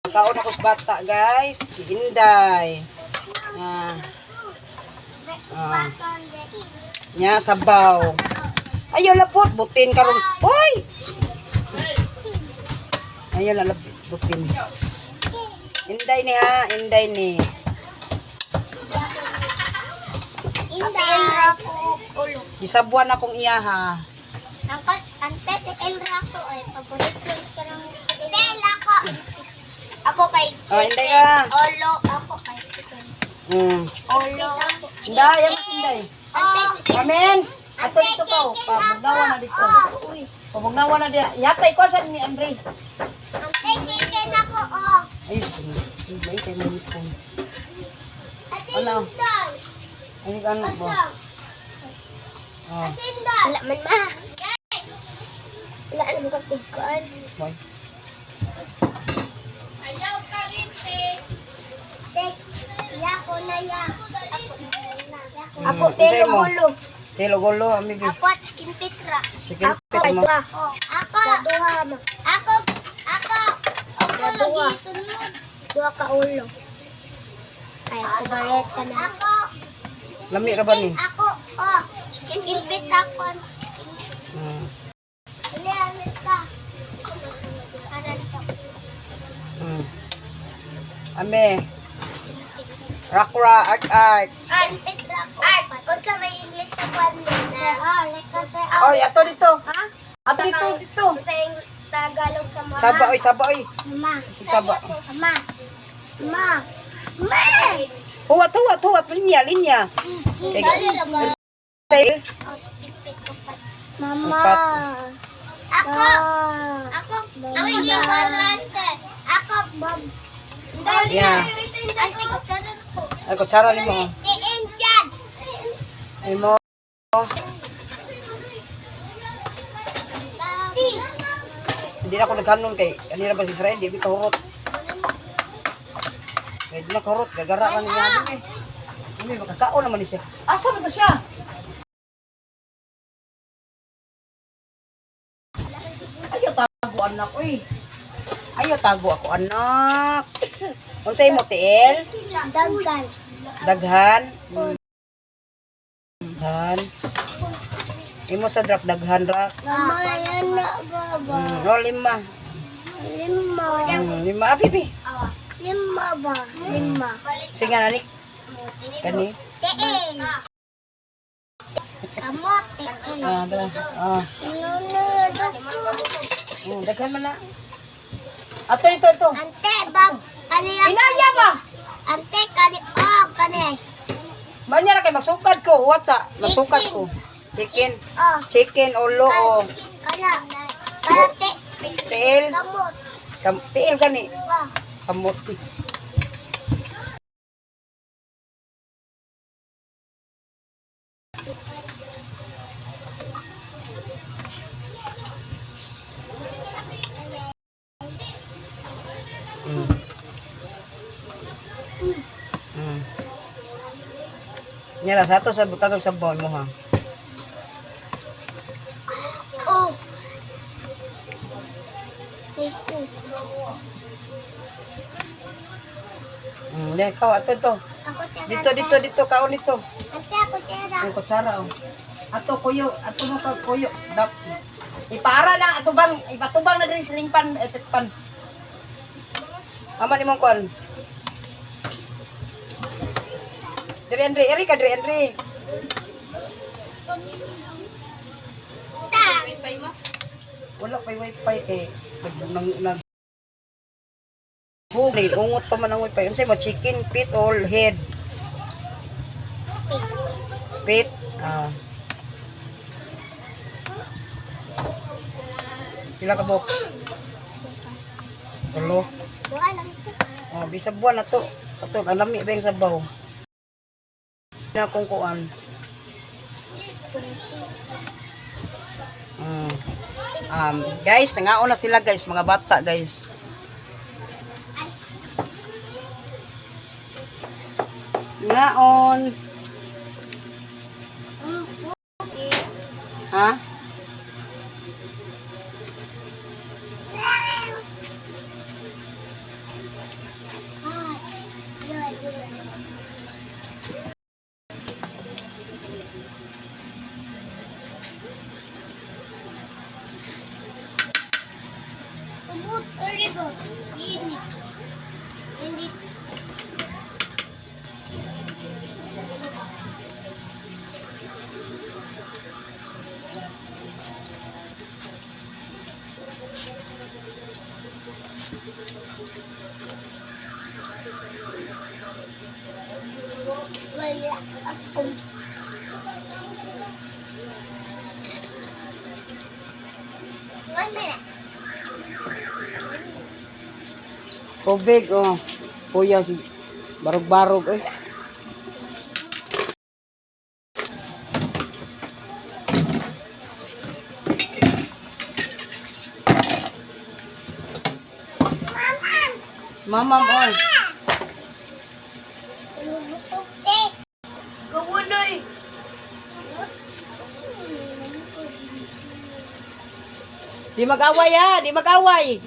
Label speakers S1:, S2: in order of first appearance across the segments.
S1: Kaon ako sa bata, guys. Inday. Nya sabaw. Ayaw lapot, butin karon. Hoy! Ayaw na butin. Inday ni ha, inday ni.
S2: Inday ako ulo.
S1: Gisabuan akong iya ha.
S2: Angkat, ante elra ko ay paborito ko ng Dela ko. Ako kay
S1: Inday ka.
S2: Olo ako kay chicken. Olo.
S1: Inday, ang inday.
S2: Ante chicken.
S1: Kamens, ato dito ka. Pabugnawa na dito. Pabugnawa na dito. Yatay ko sa ni Andre.
S2: Ante chicken ako oh.
S1: Ay, inday kay manipon.
S2: Ate
S1: Ano?
S2: Inday.
S1: Ay, ano ba?
S2: Ate Inday. Wala man ma. Wala naman kasi kan.
S1: Boy.
S2: Ayaw kalimti. Tek, yako na ya. Ako telo gulo.
S1: Telo gulo, ami bi.
S2: Ako chicken pitra.
S1: Sige,
S2: Ako
S1: pita mo.
S2: Oh, ako. Duha ma. Ako. Ako lagi sunod. Duha ka ulo. Ay, ako baret ka na. Ako.
S1: Lami ra ba ni?
S2: Ako. Oh, chicken pitra ko.
S1: Hmm.
S2: Ilan ka? Aran to.
S1: Ame. Rakra, art.
S2: Chicken pitra ko. Pag sa may English sa kwan na. Like kasi.
S1: Oy, ato dito.
S2: Ha?
S1: Ato dito.
S2: Sa Tagalog sa mga.
S1: Saba oy.
S2: Ma.
S1: Si Saba.
S2: Ma. Ma. Ma.
S1: Huwat, linya.
S2: Dali na ba?
S1: Say,
S2: Mama.
S1: Upat.
S2: Ako. Ako hindi karante. Ako Bob.
S1: Yeah.
S2: Ante ko tsara ko.
S1: ay kutsara ni mo.
S2: Iinjan.
S1: Ay mo. Hindi na ako naghanon kay anira ba si Israel, di bi kahurot. Kaya di na kahurot, gagara ka niya. Hindi, makakaon naman ni siya. Asa ba to siya? Ayaw tago anak, uy. Ayaw tago ako anak. Unsay mo, Tiel?
S2: Daggan.
S1: Daghan. Daghan. Imo sa drop daghan rak.
S2: Mama yan na baba.
S1: Lima. Lima, apipi.
S2: Lima ba? Lima.
S1: Sige nga, nanik. Kani.
S2: Tiin. Kamot. Tiin.
S1: Dala. Daghan man na. Ato ito.
S2: Ante ba? Kanina.
S1: Inaya ba?
S2: Ante kani. Oh, kani.
S1: Manya na kay magsukad ko. What sa? Magsukad ko. Chicken.
S2: Oh.
S1: Chicken ulo o.
S2: Kana. Karate.
S1: Tiil.
S2: Kamot.
S1: Tiil gani.
S2: Oh.
S1: Kamot. Nyala satu sa butagag sa bowl mo ha.
S2: Oh.
S1: Ikaw ato to.
S2: Ako tsara.
S1: Dito kaon dito.
S2: Ante ako tsara.
S1: Ang kutsara oh. Ato kuyo, ato mo ka kuyo. Dap. Ipara lang ato bang na diri siling pan pan. Ama ni mong kon. Diri Andre.
S2: Ta.
S1: Wala pay wifi kay nag Hugay, ungot pa man ang wifi. Unsay mo chicken, pit, or head? Pit. Pila ka box? Tulo.
S2: Doa lang ito.
S1: Bisag buwan na to. Ato, ang lami ba yung sabaw? Na kung kuan. Guys, nangaon na sila guys, mga bata guys. Ngaon. Ha?
S2: Hindi. Wala. Asko. 1 minute.
S1: Tubig, oh. Kuya, si barog-barog, eh. Mamam, oy.
S2: Lumutok eh.
S1: Kawanoy. Di mag-away ha, di mag-away.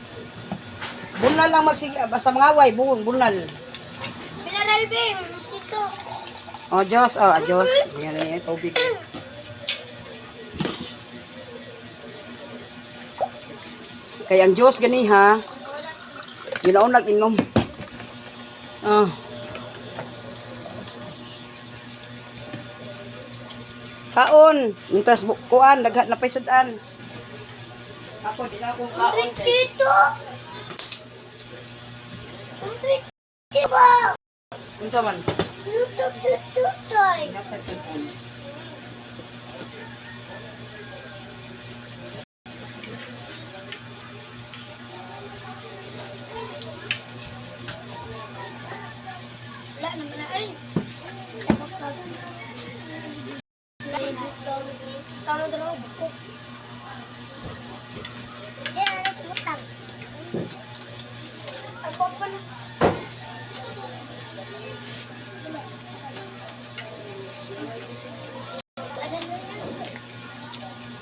S1: Bunal lang basta mag-away, bunal.
S2: Pinaralbing, sito.
S1: Oh, Diyos, Diyos. Yan, tubig. Kaya ang Diyos gani ha. Yun ako nag-inom. Kaon. Mintas kuan, daghat na paisudan. Ako, di na akong kaon.
S2: Dito. Dito ba?
S1: Unsa man?
S2: Dito, dito, dito.
S1: Dapat